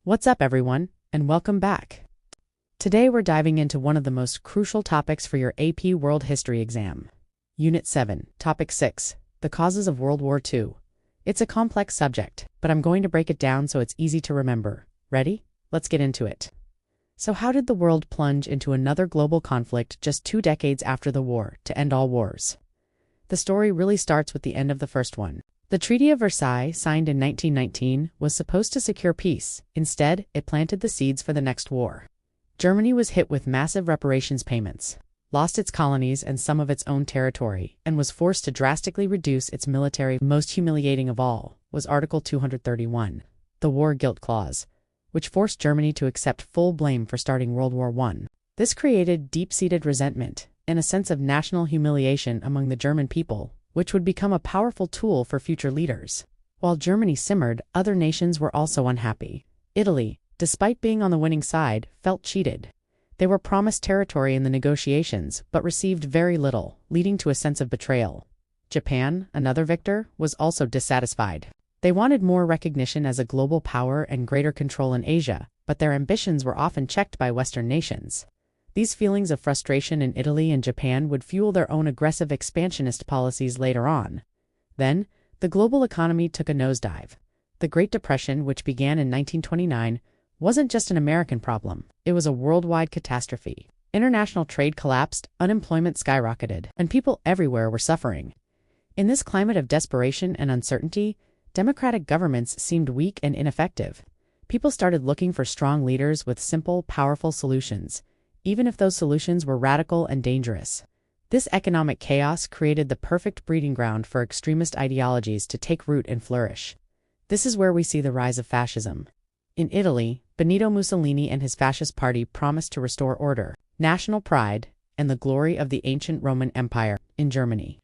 What's up, everyone, and welcome back. Today we're diving into one of the most crucial topics for your AP World History exam. Unit 7, Topic 6, The Causes of World War II. It's a complex subject, but I'm going to break it down so it's easy to remember. Ready? Let's get into it. So how did the world plunge into another global conflict just 2 decades after the war to end all wars? The story really starts with the end of the first one. The Treaty of Versailles, signed in 1919, was supposed to secure peace. Instead, it planted the seeds for the next war. Germany was hit with massive reparations payments, lost its colonies and some of its own territory, and was forced to drastically reduce its military. Most humiliating of all was Article 231, the War Guilt Clause, which forced Germany to accept full blame for starting World War I. This created deep-seated resentment and a sense of national humiliation among the German people, which would become a powerful tool for future leaders. While Germany simmered, other nations were also unhappy. Italy, despite being on the winning side, felt cheated. They were promised territory in the negotiations, but received very little, leading to a sense of betrayal. Japan, another victor, was also dissatisfied. They wanted more recognition as a global power and greater control in Asia, but their ambitions were often checked by Western nations. These feelings of frustration in Italy and Japan would fuel their own aggressive expansionist policies later on. Then, the global economy took a nosedive. The Great Depression, which began in 1929, wasn't just an American problem, it was a worldwide catastrophe. International trade collapsed, unemployment skyrocketed, and people everywhere were suffering. In this climate of desperation and uncertainty, democratic governments seemed weak and ineffective. People started looking for strong leaders with simple, powerful solutions, even if those solutions were radical and dangerous. This economic chaos created the perfect breeding ground for extremist ideologies to take root and flourish. This is where we see the rise of fascism. In Italy, Benito Mussolini and his fascist party promised to restore order, national pride, and the glory of the ancient Roman Empire. In Germany,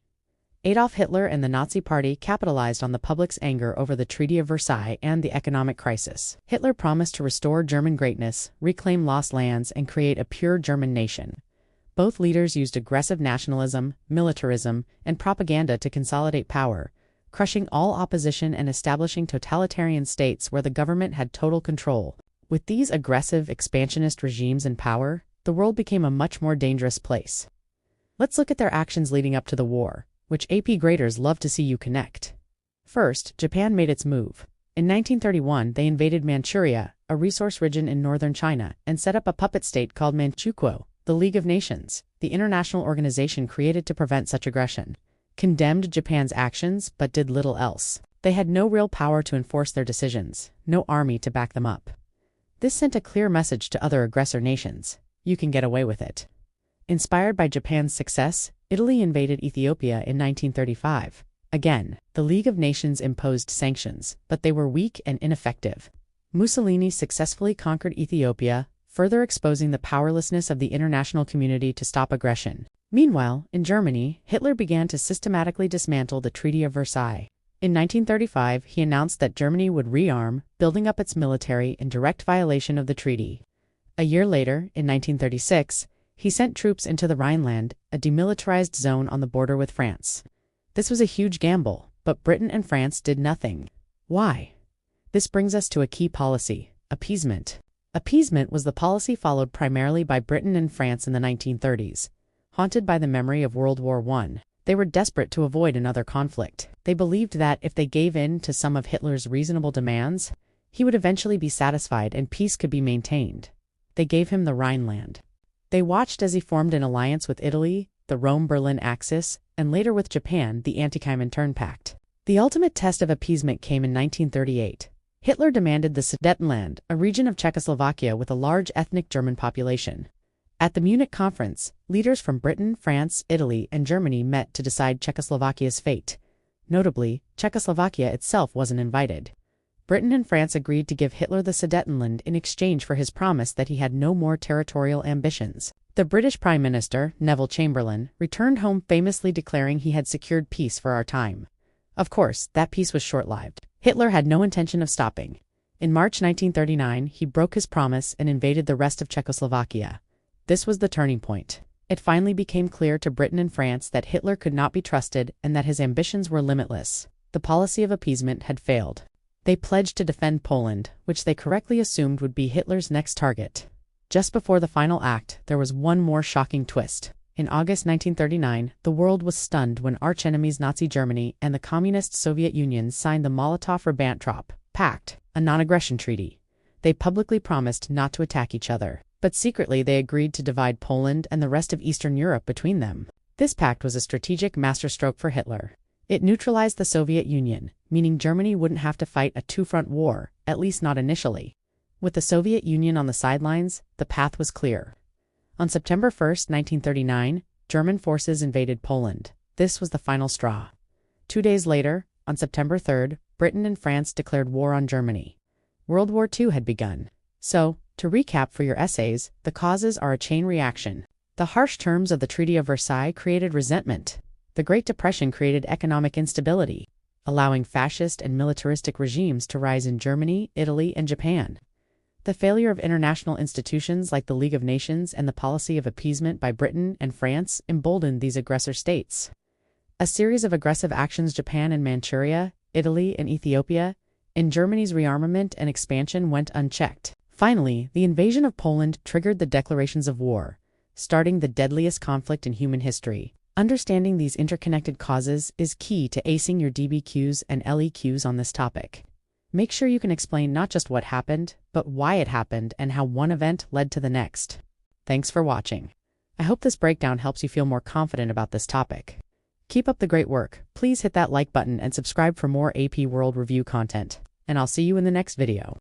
Adolf Hitler and the Nazi Party capitalized on the public's anger over the Treaty of Versailles and the economic crisis. Hitler promised to restore German greatness, reclaim lost lands, and create a pure German nation. Both leaders used aggressive nationalism, militarism, and propaganda to consolidate power, crushing all opposition and establishing totalitarian states where the government had total control. With these aggressive, expansionist regimes in power, the world became a much more dangerous place. Let's look at their actions leading up to the war, which AP graders love to see you connect. First, Japan made its move. In 1931, they invaded Manchuria, a resource region in northern China, and set up a puppet state called Manchukuo. The League of Nations, the international organization created to prevent such aggression, condemned Japan's actions but did little else. They had no real power to enforce their decisions, no army to back them up. This sent a clear message to other aggressor nations: you can get away with it. Inspired by Japan's success, Italy invaded Ethiopia in 1935. Again, the League of Nations imposed sanctions, but they were weak and ineffective. Mussolini successfully conquered Ethiopia, further exposing the powerlessness of the international community to stop aggression. Meanwhile, in Germany, Hitler began to systematically dismantle the Treaty of Versailles. In 1935, he announced that Germany would rearm, building up its military in direct violation of the treaty. A year later, in 1936, he sent troops into the Rhineland, a demilitarized zone on the border with France. This was a huge gamble, but Britain and France did nothing. Why? This brings us to a key policy: appeasement. Appeasement was the policy followed primarily by Britain and France in the 1930s. Haunted by the memory of World War I, they were desperate to avoid another conflict. They believed that if they gave in to some of Hitler's reasonable demands, he would eventually be satisfied and peace could be maintained. They gave him the Rhineland. They watched as he formed an alliance with Italy, the Rome-Berlin Axis, and later with Japan, the Anti-Comintern Pact. The ultimate test of appeasement came in 1938. Hitler demanded the Sudetenland, a region of Czechoslovakia with a large ethnic German population. At the Munich Conference, leaders from Britain, France, Italy, and Germany met to decide Czechoslovakia's fate. Notably, Czechoslovakia itself wasn't invited. Britain and France agreed to give Hitler the Sudetenland in exchange for his promise that he had no more territorial ambitions. The British Prime Minister, Neville Chamberlain, returned home famously declaring he had secured peace for our time. Of course, that peace was short-lived. Hitler had no intention of stopping. In March 1939, he broke his promise and invaded the rest of Czechoslovakia. This was the turning point. It finally became clear to Britain and France that Hitler could not be trusted and that his ambitions were limitless. The policy of appeasement had failed. They pledged to defend Poland, which they correctly assumed would be Hitler's next target. Just before the final act, there was one more shocking twist. In August 1939, the world was stunned when archenemies Nazi Germany and the Communist Soviet Union signed the Molotov-Ribbentrop Pact, a non-aggression treaty. They publicly promised not to attack each other, but secretly they agreed to divide Poland and the rest of Eastern Europe between them. This pact was a strategic masterstroke for Hitler. It neutralized the Soviet Union, meaning Germany wouldn't have to fight a two-front war, at least not initially. With the Soviet Union on the sidelines, the path was clear. On September 1, 1939, German forces invaded Poland. This was the final straw. 2 days later, on September 3, Britain and France declared war on Germany. World War II had begun. So, to recap for your essays, the causes are a chain reaction. The harsh terms of the Treaty of Versailles created resentment. The Great Depression created economic instability, allowing fascist and militaristic regimes to rise in Germany, Italy, and Japan. The failure of international institutions like the League of Nations and the policy of appeasement by Britain and France emboldened these aggressor states. A series of aggressive actions Japan and Manchuria, Italy and Ethiopia, and Germany's rearmament and expansion went unchecked. Finally, the invasion of Poland triggered the declarations of war, starting the deadliest conflict in human history. Understanding these interconnected causes is key to acing your DBQs and LEQs on this topic. Make sure you can explain not just what happened, but why it happened and how one event led to the next. Thanks for watching. I hope this breakdown helps you feel more confident about this topic. Keep up the great work. Please hit that like button and subscribe for more AP World Review content. And I'll see you in the next video.